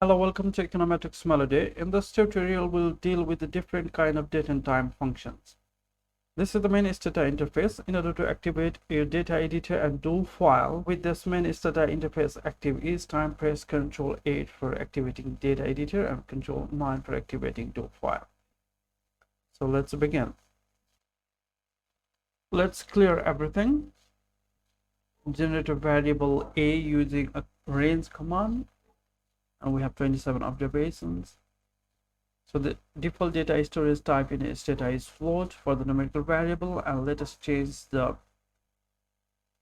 Hello, welcome to Econometrics Melody. In this tutorial, we'll deal with the different kind of date and time functions. This is the main Stata interface. In order to activate your data editor and do file with this main Stata interface active each time, press Ctrl 8 for activating data editor and Ctrl 9 for activating do file. So let's begin. Let's clear everything. Generate a variable a using a range command, and we have 27 observations. So the default data storage type in Stata is float for the numerical variable, and let us change the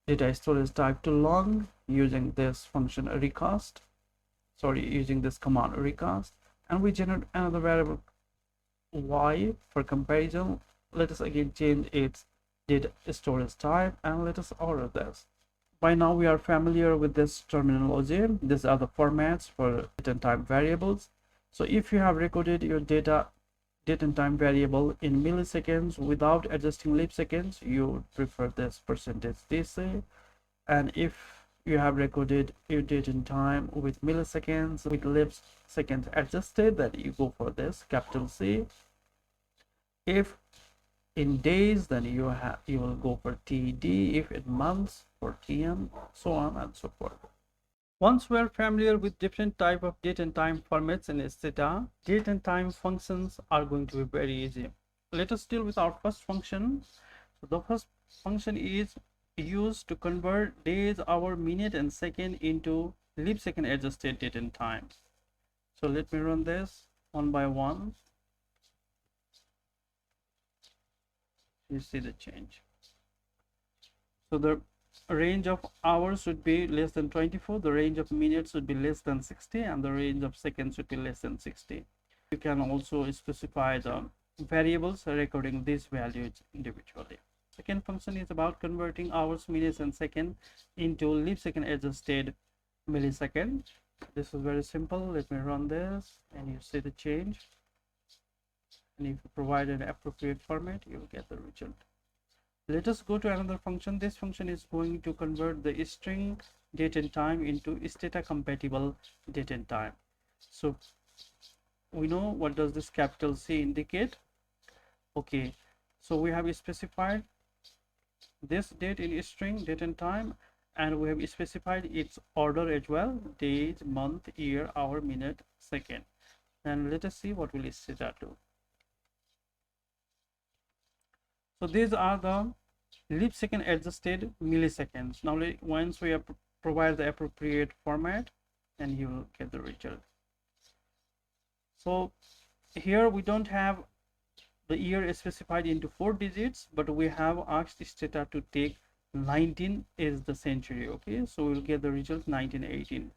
data storage type to long using this function recast. Using this command recast, and we generate another variable y for comparison. Let us again change its data storage type, and let us order this. By now we are familiar with this terminology. These are the formats for date and time variables. So if you have recorded your date and time variable in milliseconds without adjusting leap seconds, you prefer this %dc. And if you have recorded your date and time with milliseconds with leap seconds adjusted, then you go for this C. If in days, then you will go for TD. If in months, for TM, so on and so forth. Once we are familiar with different type of date and time formats in Stata, date and time functions are going to be very easy. Let us deal with our first function. So the first function is used to convert days, hour, minute, and second into leap second adjusted date and time. So let me run this one by one. You see the change. So the range of hours should be less than 24, the range of minutes should be less than 60, and the range of seconds should be less than 60. You can also specify the variables recording these values individually. Second function is about converting hours, minutes, and second into leap second adjusted millisecond. This is very simple. Let me run this, and you see the change. And if you provide an appropriate format, you will get the result. Let us go to another function. This function is going to convert the string date and time into Stata compatible date and time. So we know what does this C indicate. Okay, so we have specified this date in string date and time, and we have specified its order as well: days, month, year, hour, minute, second. And let us see what will Stata do. So these are the leap second adjusted milliseconds. Now once we provide the appropriate format, and you will get the result. So here we don't have the year specified into 4 digits, but we have asked Stata to take 19 is the century. Okay, so we'll get the result 1918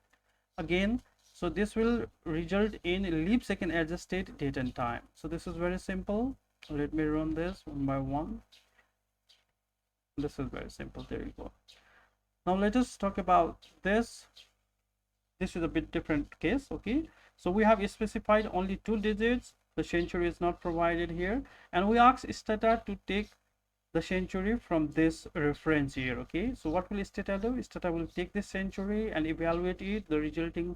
again. So this will result in leap second adjusted date and time. So this is very simple. Let me run this one by one. This is very simple. There you go. Now let us talk about this. This is a bit different case. Okay, so we have specified only 2 digits. The century is not provided here, and we ask Stata to take the century from this reference year. Okay, so what will Stata do? Stata will take this century and evaluate it. The resulting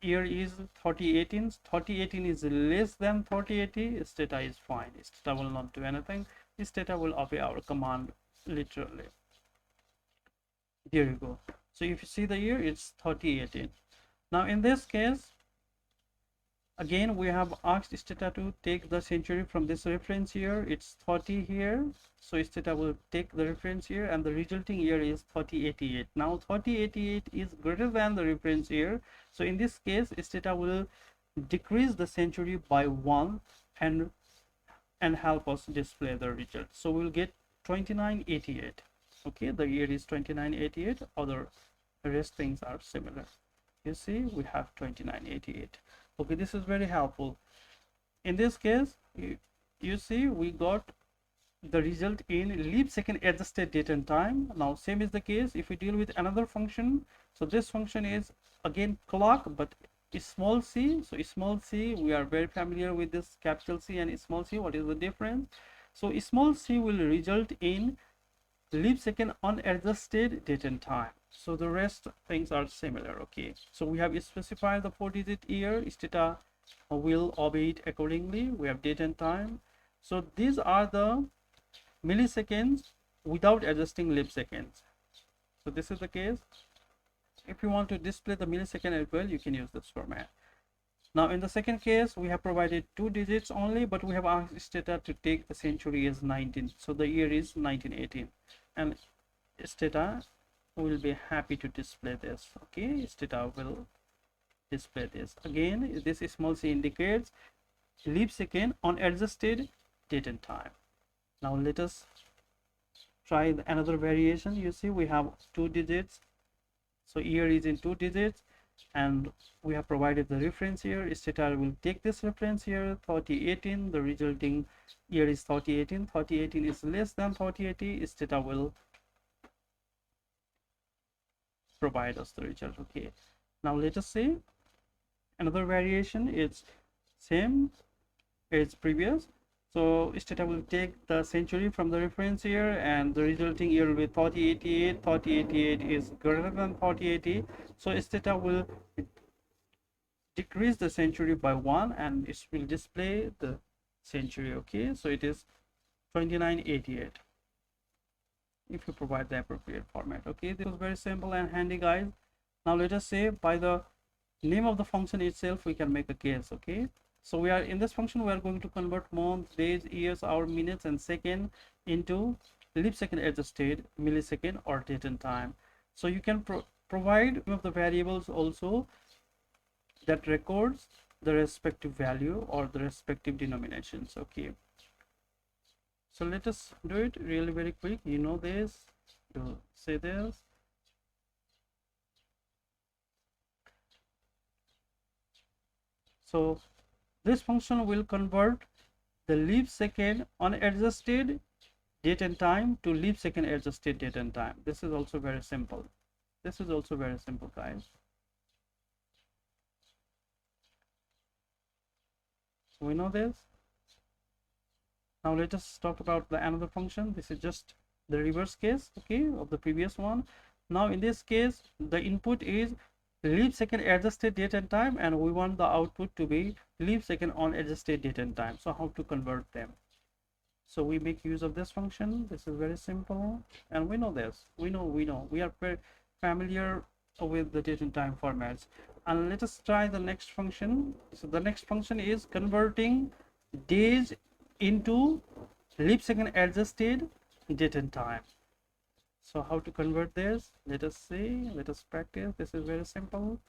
year is 3018. 3018 is less than 3080. Stata is fine. Stata will not do anything. Stata will obey our command literally. There you go. So if you see the year, it's 3018. Now in this case, again we have asked Stata to take the century from this reference year. It's 30 here, so Stata will take the reference year, and the resulting year is 3088. Now 3088 is greater than the reference year, so in this case Stata will decrease the century by 1 and help us display the result. So we'll get 2988. Okay, the year is 2988. Other rest things are similar. You see, we have 2988. Okay, this is very helpful. In this case, you see we got the result in leap second adjusted date and time. Now same is the case if we deal with another function. So this function is again clock, but small c. So small c, we are very familiar with this capital C and small c. What is the difference? So small c will result in leap second unadjusted date and time. So the rest things are similar. Okay, so we have specified the 4-digit year. Stata will obey it accordingly. We have date and time. So these are the milliseconds without adjusting leap seconds. So this is the case. If you want to display the millisecond as well, you can use this format. Now in the second case, we have provided 2 digits only, but we have asked Stata to take the century as 19. So the year is 1918, and Stata will be happy to display this. Okay, Stata will display this. Again, this small c indicates leap second on adjusted date and time. Now let us try another variation. You see we have 2 digits, so year is in 2 digits, and we have provided the reference here. Stata will take this reference here, 3018. The resulting year is 3018. 3018 is less than 3080. Stata will provide us the result. Okay, now let us see another variation. It's same as previous. So Stata will take the century from the reference year, and the resulting year will be 3088. 3088 is greater than 3080. So Stata will decrease the century by 1, and it will display the century. Okay, so it is 2988 if you provide the appropriate format. Okay, this was very simple and handy, guys. Now let us say by the name of the function itself we can make a guess. Okay, so we are in this function, we are going to convert months, days, years, hour, minutes and second into leap second adjusted, millisecond or date and time. So you can provide one of the variables also that records the respective value or the respective denominations. Okay, so let us do it really very quick. You know this, you say this. So this function will convert the leap second unadjusted date and time to leap second adjusted date and time. This is also very simple. This is also very simple, guys. So we know this. Now let us talk about the another function. This is just the reverse case, okay, of the previous one. Now in this case, the input is leap second adjusted date and time, and we want the output to be leap second unadjusted date and time. So how to convert them? So we make use of this function. This is very simple, and we know this. We are very familiar with the date and time formats. And let us try the next function. So the next function is converting days into leap second adjusted date and time. So how to convert this? Let us see, let us practice. This is very simple.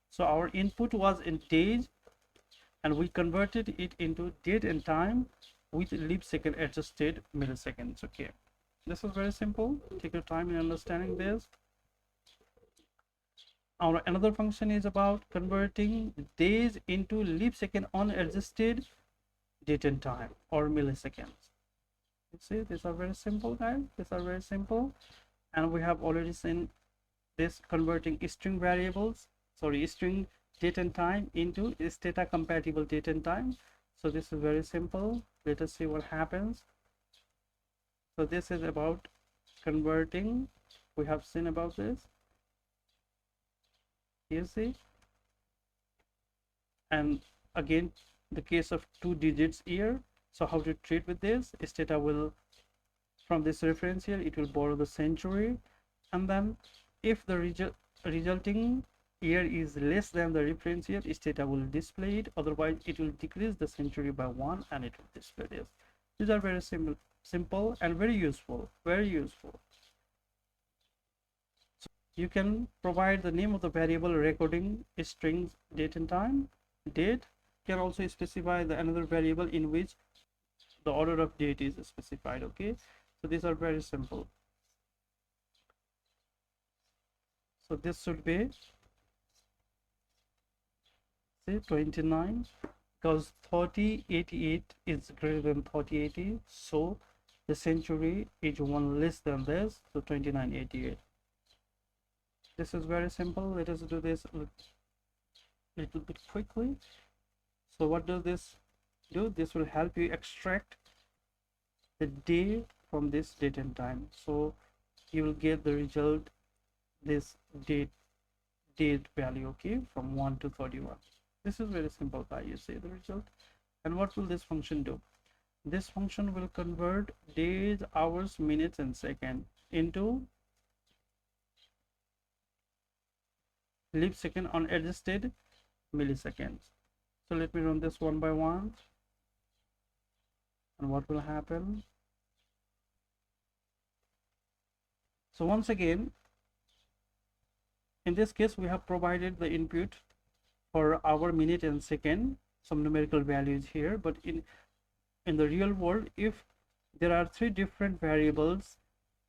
So our input was in days, and we converted it into date and time with leap second adjusted milliseconds. Okay, this is very simple. Take your time in understanding this. Our another function is about converting days into leap second unadjusted date and time or milliseconds. You see, these are very simple, guys. These are very simple, and we have already seen this converting string variables, string date and time into Stata compatible date and time. So this is very simple. Let us see what happens. So this is about converting. We have seen about this. You see, and again the case of 2 digits here. So how to treat with this? Stata will, from this reference here, it will borrow the century, and then if the resulting year is less than the reference year, Stata will display it. Otherwise it will decrease the century by 1, and it will display this. These are very simple and very useful. So you can provide the name of the variable recording strings date and time. Date can also specify the another variable in which the order of date is specified. Okay, so these are very simple. So this should be, say, 29, because 3088 is greater than 3080, so the century is one less than this, so 2988. This is very simple. Let us do this a little bit quickly. So what does this do? This will help you extract the day from this date and time. So you will get the result, this date value, okay, from 1 to 31. This is very simple, guys. You see the result. And what will this function do? This function will convert days, hours, minutes, and seconds into leap second on adjusted milliseconds. So let me run this one by one. And what will happen? So once again, in this case, we have provided the input for hour, minute, and second, some numerical values here. But in the real world, if there are three different variables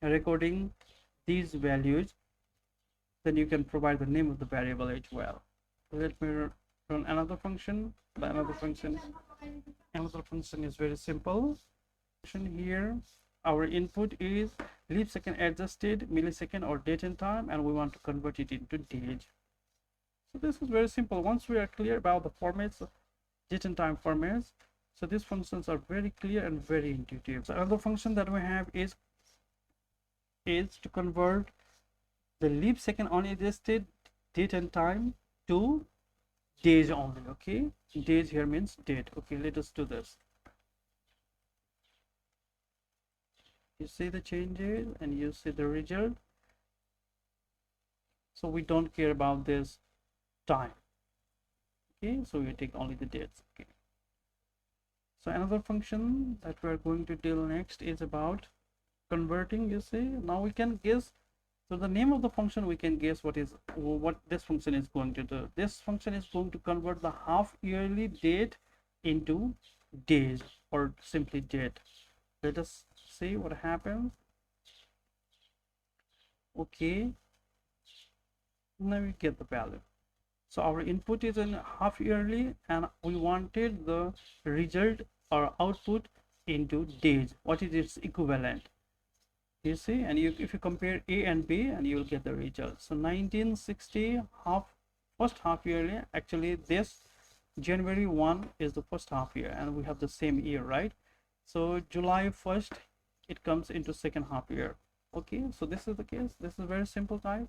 recording these values, then you can provide the name of the variable as well. Let me run another function. Another function is very simple. Here, our input is leap second adjusted millisecond or date and time, and we want to convert it into days. So this is very simple. Once we are clear about the formats, date and time formats, so these functions are very clear and very intuitive. So another function that we have is to convert the leap second unadjusted date and time to days only. Okay, days here means date. Okay, let us do this. You see the changes and you see the result. So we don't care about this time. Okay, so we take only the dates. Okay, so another function that we're going to deal next is about converting. You see, now we can guess. So the name of the function, we can guess what this function is going to do. This function is going to convert the half yearly date into days, or simply date. Let us see what happens. Okay, now we get the value. So our input is in half yearly, and we wanted the result or output into days. What is its equivalent? You see, and if you compare A and B, and you will get the result. So 1960 first half yearly, actually this January 1 is the first half year, and we have the same year, right? So July 1st, it comes into second half year. Okay, so this is the case. This is very simple type.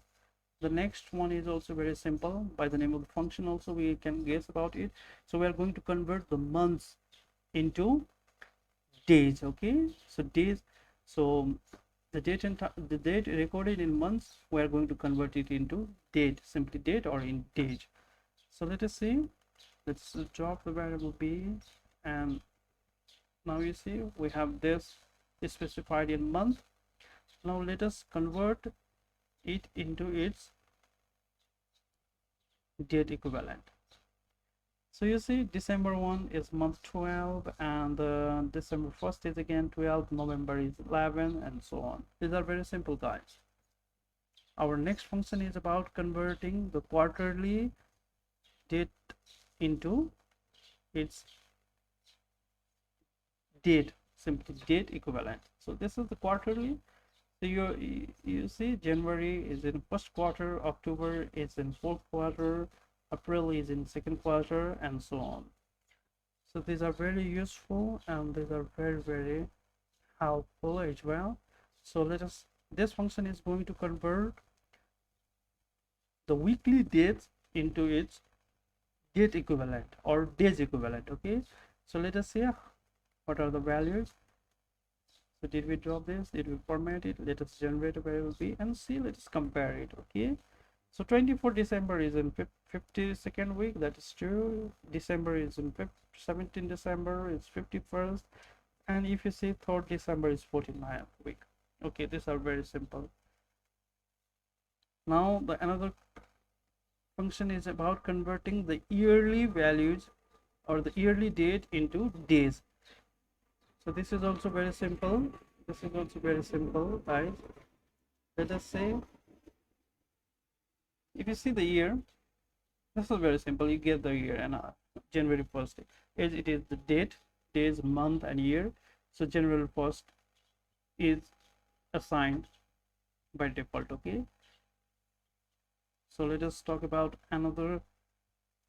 The next one is also very simple. By the name of the function also we can guess about it. So we are going to convert the months into days. Okay, so days, so the date and the date recorded in months, we are going to convert it into date, simply date, or in days. So let us see. Let's drop the variable b, and now you see we have this specified in month. Now let us convert it into its date equivalent. So you see, December 1 is month 12, and December 1st is again 12, November is 11, and so on. These are very simple, guys. Our next function is about converting the quarterly date into its date, simply date equivalent. So this is the quarterly. So you see, January is in first quarter, October is in fourth quarter, April is in second quarter, and so on. So these are very useful, and these are very helpful as well. So this function is going to convert the weekly dates into its date equivalent or days equivalent. Okay, so let us see what are the values. So did we drop this? Did we format it? Let us generate a variable b and see. Let us compare it. Okay, so 24 December is in 52nd week. That is true. December is in 17 December is 51st, and if you see 3rd December is 49th week. Okay, these are very simple. Now the another function is about converting the yearly values or the yearly date into days. So this is also very simple. This is also very simple, guys. Let us say, if you see the year, this is very simple. You get the year, and January 1st is it is the date, days, month, and year. So January 1st is assigned by default. Okay, so let us talk about another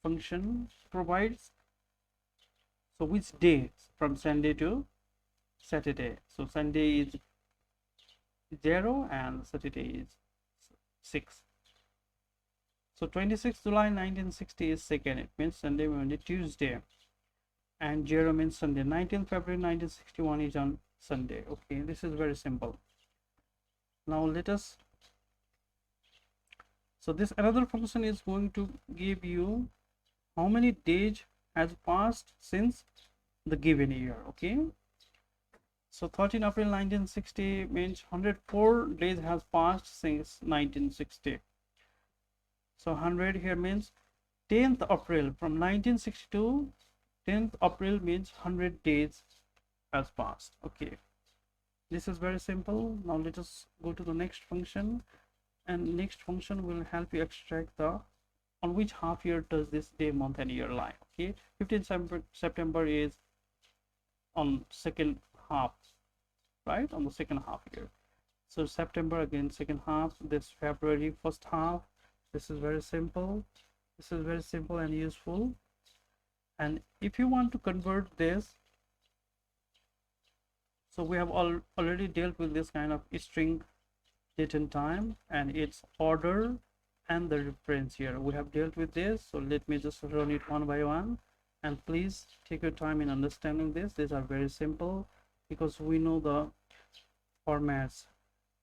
function. Provides, so which day from Sunday to Saturday. So Sunday is 0 and Saturday is 6. So 26th July 1960 is second, it means Sunday, Monday, Tuesday, and 0 means Sunday. 19th February 1961 is on Sunday. Okay, this is very simple. Now let us, so this another function is going to give you how many days has passed since the given year. Okay, so 13 April 1960 means 104 days has passed since 1960. So 100 here means 10th April from 1962. 10th April means 100 days has passed. Okay, this is very simple. Now let us go to the next function, and next function will help you extract the on which half year does this day, month and year lie. Okay, 15th September is on second half, right, on the second half year. So September again second half, this February first half. This is very simple. This is very simple and useful. And if you want to convert this, so we have already dealt with this kind of string date and time and its order and the reference here. We have dealt with this, so let me just run it one by one, and please take your time in understanding this. These are very simple because we know the formats,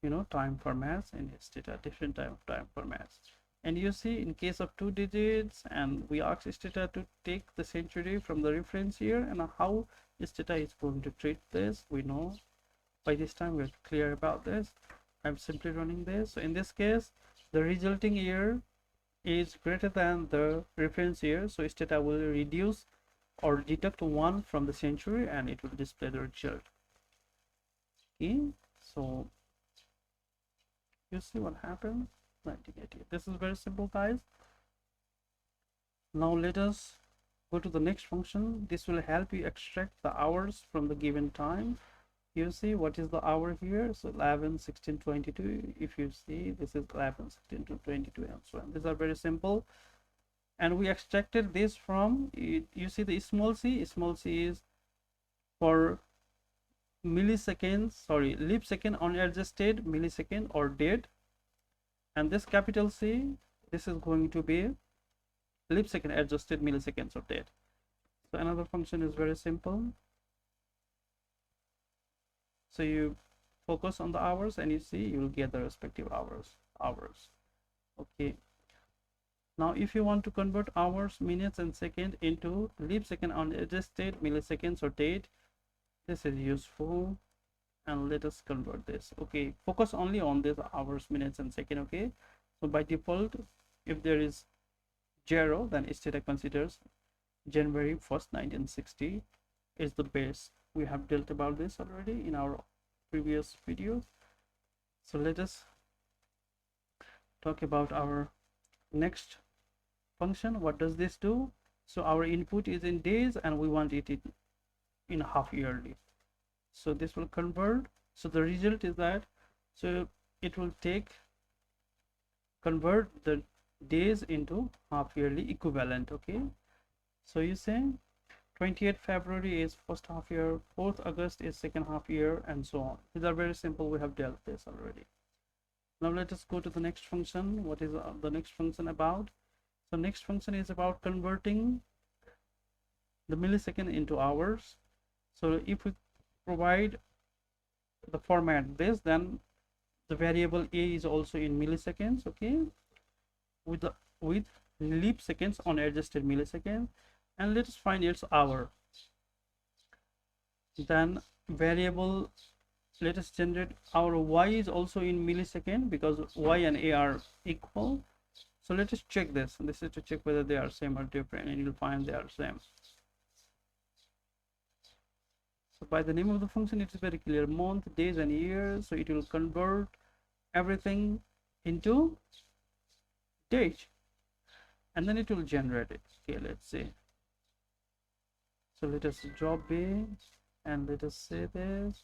you know, time formats and Stata, different type of time formats. And you see, in case of 2 digits, and we ask Stata to take the century from the reference here, and how Stata is going to treat this, we know by this time. We're clear about this. I'm simply running this. So in this case, the resulting year is greater than the reference year, so Stata will reduce or deduct 1 from the century and it will display the result. Okay, so you see what happens. 1980. This is very simple, guys. Now let us go to the next function. This will help you extract the hours from the given time. You see what is the hour here? So 11, 16, 22. If you see, this is 11, 16 to 22 and so on. These are very simple, and we extracted this from it. You see the small c is for milliseconds, sorry, leap second unadjusted millisecond or date, and this capital C, this is going to be leap second adjusted milliseconds of date. So another function is very simple. So you focus on the hours and you see you will get the respective hours. Okay, now if you want to convert hours, minutes and second into leap second unadjusted milliseconds or date, this is useful, and let us convert this. Okay, focus only on this hours, minutes and second. Okay, so by default, if there is 0, then Stata considers January 1st 1960 is the base. We have dealt about this already in our previous videos. So let us talk about our next function. What does this do? So our input is in days and we want it in half yearly. So this will convert. So the result is that, so it will convert the days into half yearly equivalent. Okay, so you say 28th February is first half year, 4th August is second half year, and so on. These are very simple. We have dealt this already. Now let us go to the next function. What is the next function about? So next function is about converting the millisecond into hours. So if we provide the format this, then the variable a is also in milliseconds. Okay, with leap seconds on adjusted milliseconds, and let us find its hour. Then variable, let us generate our y is also in millisecond because y and a are equal. So let us check this. This is to check whether they are same or different, and you'll find they are same. So by the name of the function, it is very clear: month, days and years. So it will convert everything into date, and then it will generate it. Okay, let's see. So let us drop B and let us say this,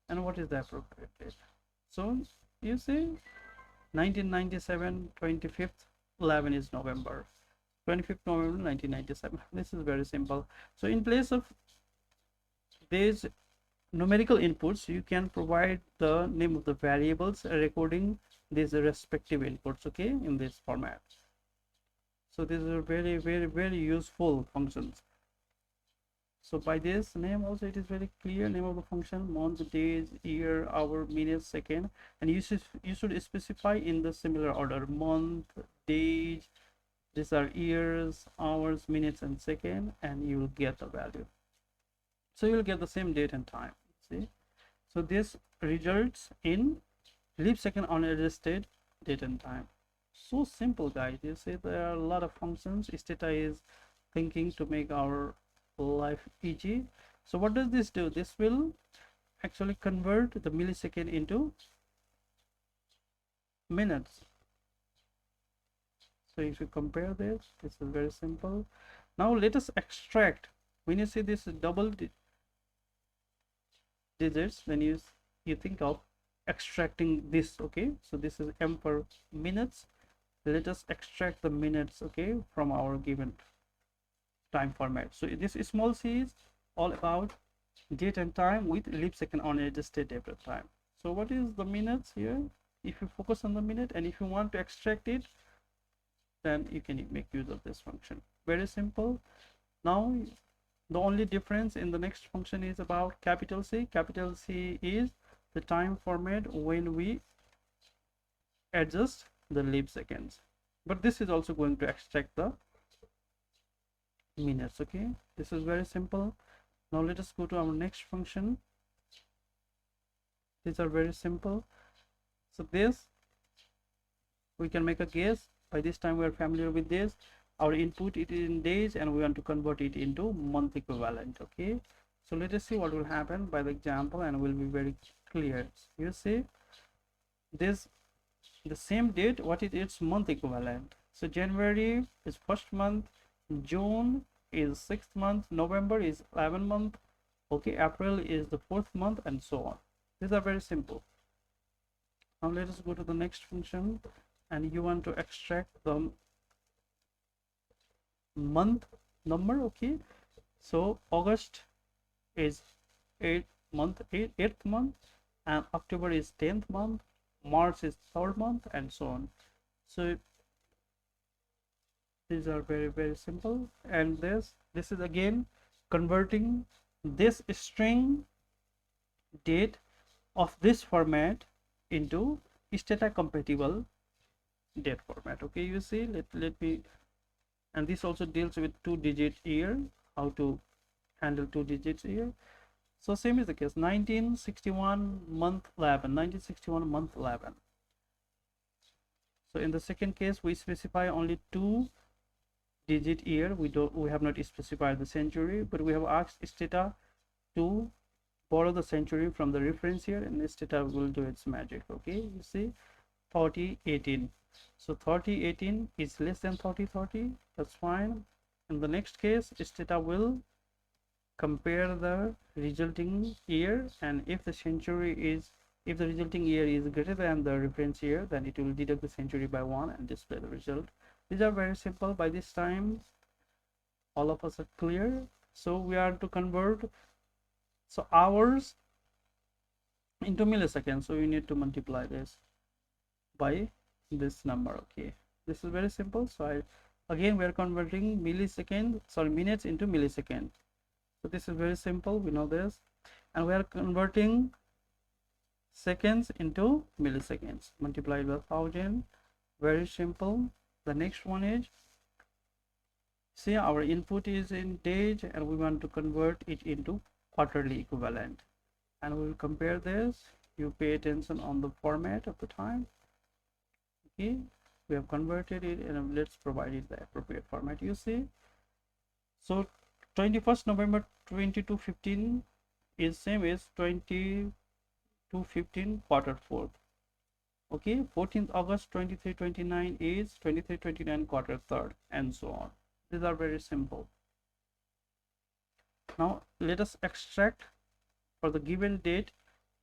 and what is the appropriate date? So you see 1997, 25th 11 is November, 25th November 1997. This is very simple. So in place of days numerical inputs, you can provide the name of the variables recording these respective inputs, okay, in this format. So these are very useful functions. So by this name also it is very clear, name of the function, month, days, year, hour, minute, second, and you should specify in the similar order: month, days, these are years, hours, minutes, and second, and you will get the value. So you will get the same date and time. See, so this results in leap second unadjusted date and time. So simple, guys. You see there are a lot of functions Stata is thinking to make our life easy. So what does this do? This will actually convert the millisecond into minutes. So if you compare this is very simple. Now let us extract. When you see this double digits, then you think of extracting this, okay? So this is m per minutes. Let us extract the minutes, okay, from our given time format. So this small c is all about date and time with leap second unadjusted date and time. So what is the minutes here? If you focus on the minute, and if you want to extract it, then you can make use of this function. Very simple. Now the only difference in the next function is about capital C. Capital C is the time format when we adjust the leap seconds, but this is also going to extract the minutes, okay? This is very simple. Now let us go to our next function. These are very simple. So this we can make a guess. By this time we are familiar with this. Our input it is in days, and we want to convert it into month equivalent, okay? So let us see what will happen by the example, and will be very clear. You see this, the same date, what is its month equivalent? So January is first month, June is 6th month, November is 11th month, okay, April is the 4th month, and so on. These are very simple. Now let us go to the next function, and you want to extract the month number, okay? So August is 8th month, and October is 10th month, March is 3rd month, and so on. So these are very simple. And this is again converting this string date of this format into Stata compatible date format, okay? You see, let me, and this also deals with 2-digit year, how to handle 2 digits here. So same is the case, 1961 month 11, 1961 month 11. So in the second case we specify only 2-digit year. We have not specified the century, but we have asked Stata to borrow the century from the reference here, and Stata will do its magic, okay? You see 3018. So 3018 is less than 3030, that's fine. In the next case Stata will compare the resulting year, and if the resulting year is greater than the reference year, then it will deduct the century by 1 and display the result. These are very simple. By this time all of us are clear. So we are to convert hours into milliseconds, so we need to multiply this by this number, okay? This is very simple. So again we are converting minutes into milliseconds. So this is very simple, we know this. And we are converting seconds into milliseconds, multiplied by 1000. Very simple. The next one is, see, our input is in days, and we want to convert it into quarterly equivalent, and we will compare this. You pay attention on the format of the time, okay? We have converted it, and let's provide it the appropriate format. You see, so 21st November 2215 is same as 2215 quarter 4th, okay? 14th August 2329 is 2329 quarter 3rd, and so on. These are very simple. Now let us extract for the given date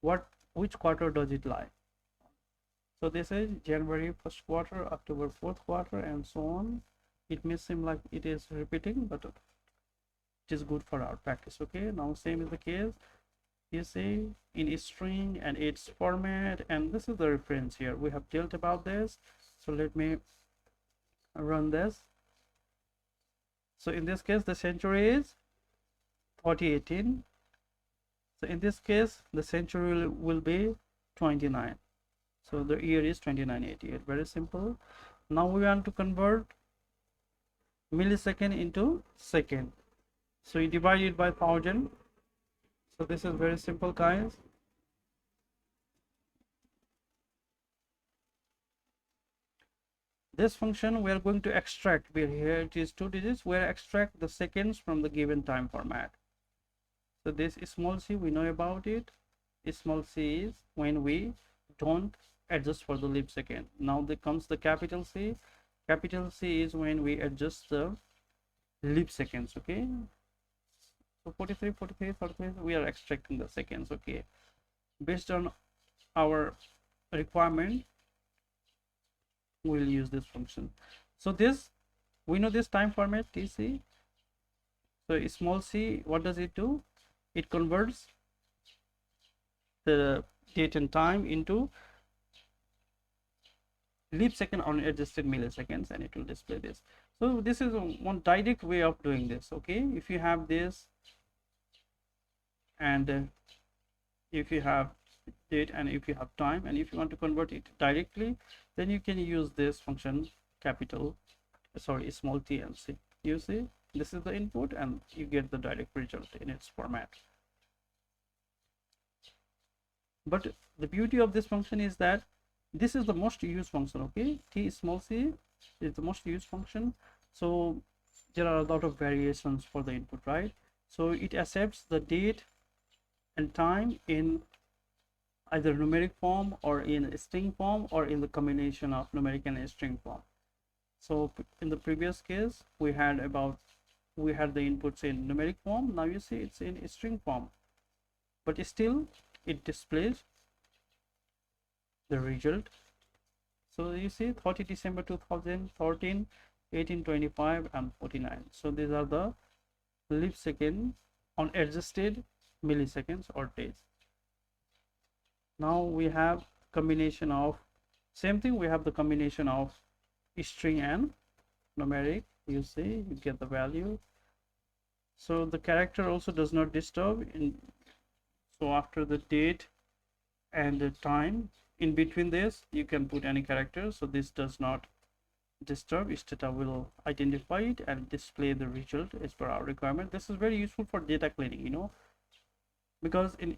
which quarter does it lie. So this is January 1st quarter, October 4th quarter, and so on. It may seem like it is repeating, but it is good for our practice, okay? Now same is the case. you see, in string and its format, and this is the reference here. We have dealt about this, so let me run this. So in this case the century is 2018. So in this case the century will be 29. So the year is 2988. Very simple. Now we want to convert millisecond into second. So you divide it by 1000. So this is very simple, guys. This function we are going to extract. Here it is 2 digits. We are extract the seconds from the given time format. So this small c, we know about it. Small c is when we don't adjust for the leap second. Now there comes the capital C. Capital C is when we adjust the leap seconds. Okay, so 43, 43, 43, we are extracting the seconds. Okay, based on our requirement we'll use this function. So this, we know this time format tc. So small c, what does it do? It converts the date and time into leap second on adjusted milliseconds, and it will display this. So this is one direct way of doing this. Okay, if you have this and if you have date and if you have time, and if you want to convert it directly, then you can use this function small tmc. You see, this is the input and you get the direct result in its format. But the beauty of this function is that this is the most used function. Okay, t small c is the most used function. So there are a lot of variations for the input, right? So it accepts the date and time in either numeric form or in string form or in the combination of numeric and string form. So in the previous case we had the inputs in numeric form. Now you see it's in string form, but still it displays the result. So you see 30 December 2013, 1825 and 49. So these are the leap second on adjusted milliseconds or days. Now we have combination of same thing. We have the combination of string and numeric. You see, you get the value. So the character also does not disturb so after the date and the time, in between this you can put any character. So this does not disturb. Stata will identify it and display the result as per our requirement. This is very useful for data cleaning, because in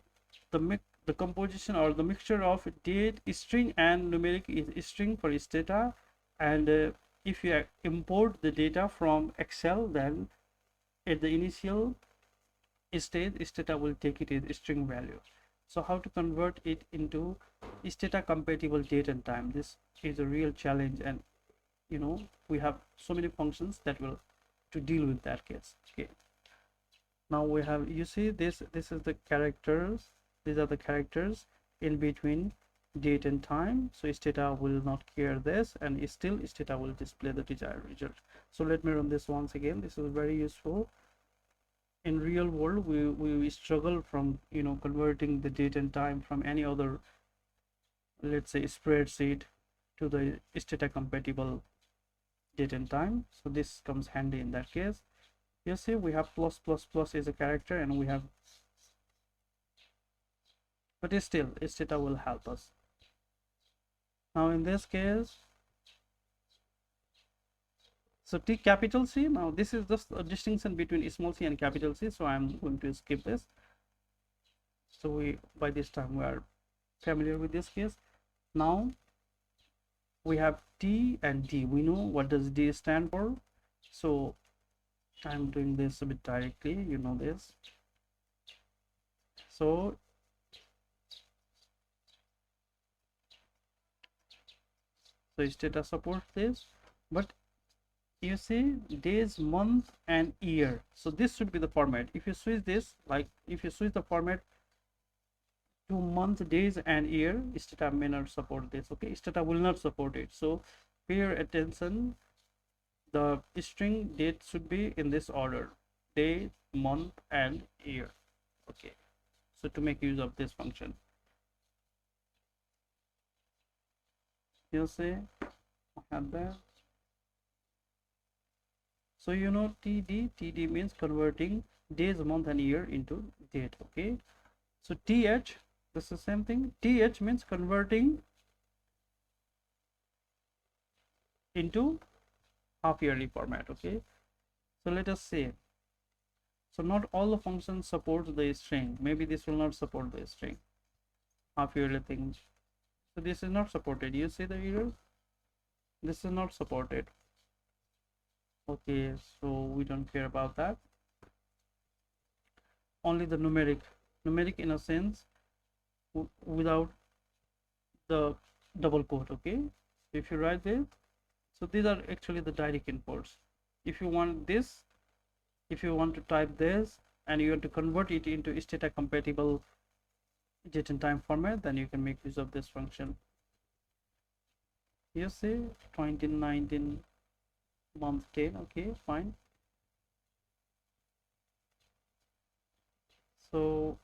the composition or the mixture of date, string and numeric is string for Stata, and if you import the data from Excel, then at the initial stage Stata will take it as string value. So how to convert it into Stata compatible date and time? This is a real challenge, and we have so many functions that will to deal with that case. Okay, now we have, you see, this is the characters. These are the characters in between date and time. So Stata will not care this, and still Stata will display the desired result. So let me run this once again. This is very useful. In real world we struggle from converting the date and time from any other, let's say, spreadsheet to the Stata compatible date and time. So this comes handy in that case. You see, we have plus is a character, and we have, but still Stata will help us. Now in this case, so T capital C. Now this is just a distinction between small c and capital C, so I'm going to skip this. So by this time we are familiar with this case. Now we have T and D. We know what does D stand for, so I'm doing this a bit directly, this. So Stata supports this, but you see days, month and year. So this should be the format. If you switch this, like if you switch the format to month, days and year, Stata may not support this. Okay, Stata will not support it. So pay your attention. The string date should be in this order: day, month and year. Okay, So to make use of this function, you'll say I have that. So you know TD means converting days, month and year into date. Okay, so TH, this is the same thing. TH means converting into half yearly format. Okay, so let us say, so not all the functions support the string. Maybe this will not support the string half yearly things. So this is not supported. You see the error? This is not supported. Okay, so we don't care about that. Only the numeric in a sense without the double quote. Okay, if you write this, so these are actually the direct inputs. If you want this, if you want to type this and you want to convert it into Stata compatible date and time format, then you can make use of this function. You see 2019 month 10. Okay, fine. So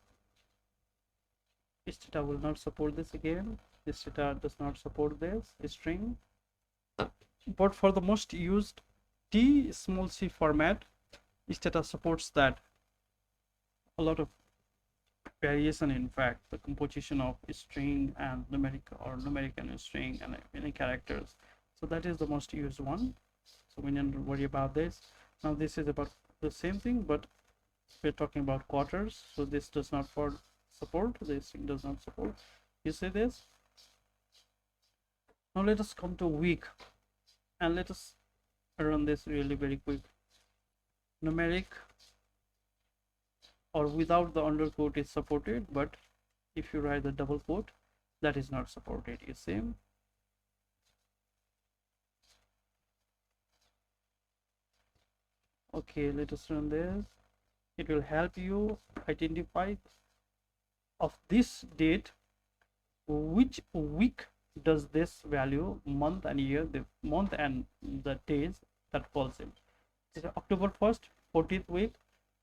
Stata will not support this again. Stata does not support this string, but for the most used t(c) format, Stata supports that. A lot of variation, in fact, the composition of string and numeric and string and any characters. So that is the most used one. So we need to worry about this. Now this is about the same thing, but we're talking about quarters. So this does not support. This thing does not support. You see this? Now let us come to week, and let us run this really very quick. Numeric or without the underquote is supported, but if you write the double quote, that is not supported. You see? Okay, let us run this. It will help you identify of this date which week does this value, month and year, the month and the days that falls in. This is October 1st, 14th week,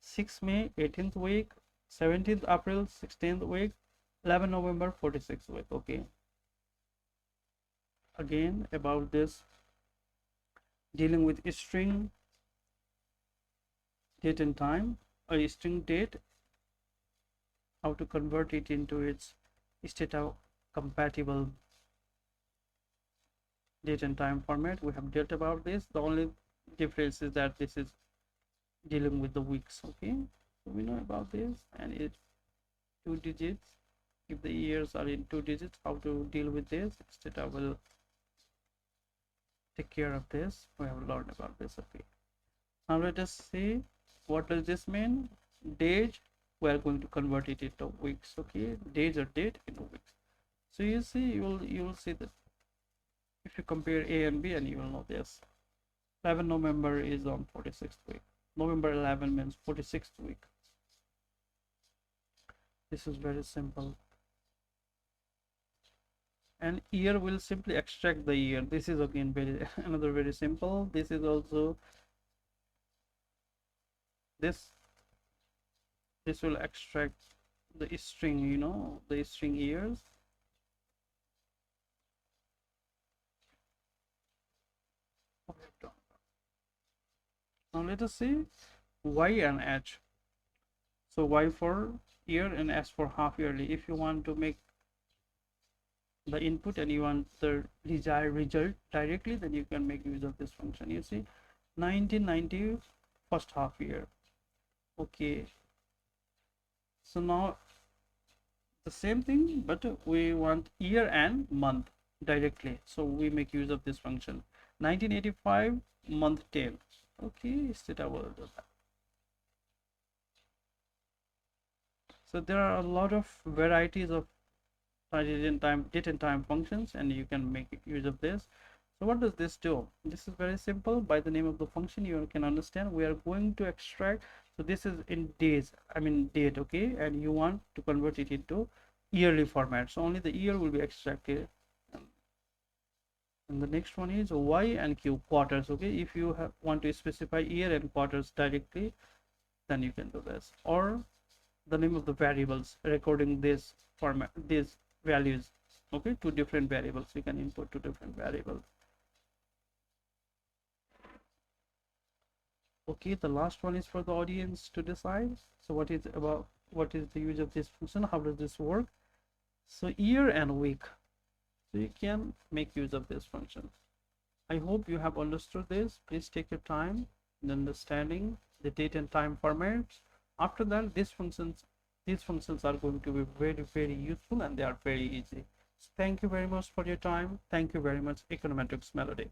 6 May, 18th week, 17th April, 16th week, 11 November, 46th week. Okay, again about this, dealing with string date and time, a string date, how to convert it into its Stata compatible date and time format. We have dealt about this. The only difference is that this is dealing with the weeks. Okay, so we know about this, and it's 2 digits. If the years are in 2 digits, how to deal with this, Stata will take care of this. We have learned about this. Okay, now let us see what does this mean. Days, we are going to convert it into weeks. Okay, days or date into weeks. So you see, you will see that if you compare A and B, and you will know this. 11 November is on 46th week. November 11 means 46th week. This is very simple. And year will simply extract the year. This is again very another very simple. This is also this will extract the string, you know, the string years. Now let us see Y and H. So Y for year and S for half yearly. If you want to make the input and you want the desired result directly, then you can make use of this function. You see 1990 first half year. Okay, so now the same thing, but we want year and month directly, so we make use of this function. 1985 month 10. Okay, Stata will do that. So there are a lot of varieties of date and time functions, and you can make use of this. So what does this do? This is very simple. By the name of the function, you can understand we are going to extract. So this is in days, I mean date. Okay, and you want to convert it into yearly format, so only the year will be extracted. And the next one is Y and Q, quarters. Okay, if you want to specify year and quarters directly, then you can do this. Or the name of the variables recording this format, these values. Okay, two different variables, we can input two different variables. Okay, the last one is for the audience to decide. So what is the use of this function, how does this work? So year and week, so you can make use of this function. I hope you have understood this. Please take your time in understanding the date and time formats. After that, these functions are going to be very, very useful, and they are very easy. So thank you very much for your time. Thank you very much, Econometrics Melody.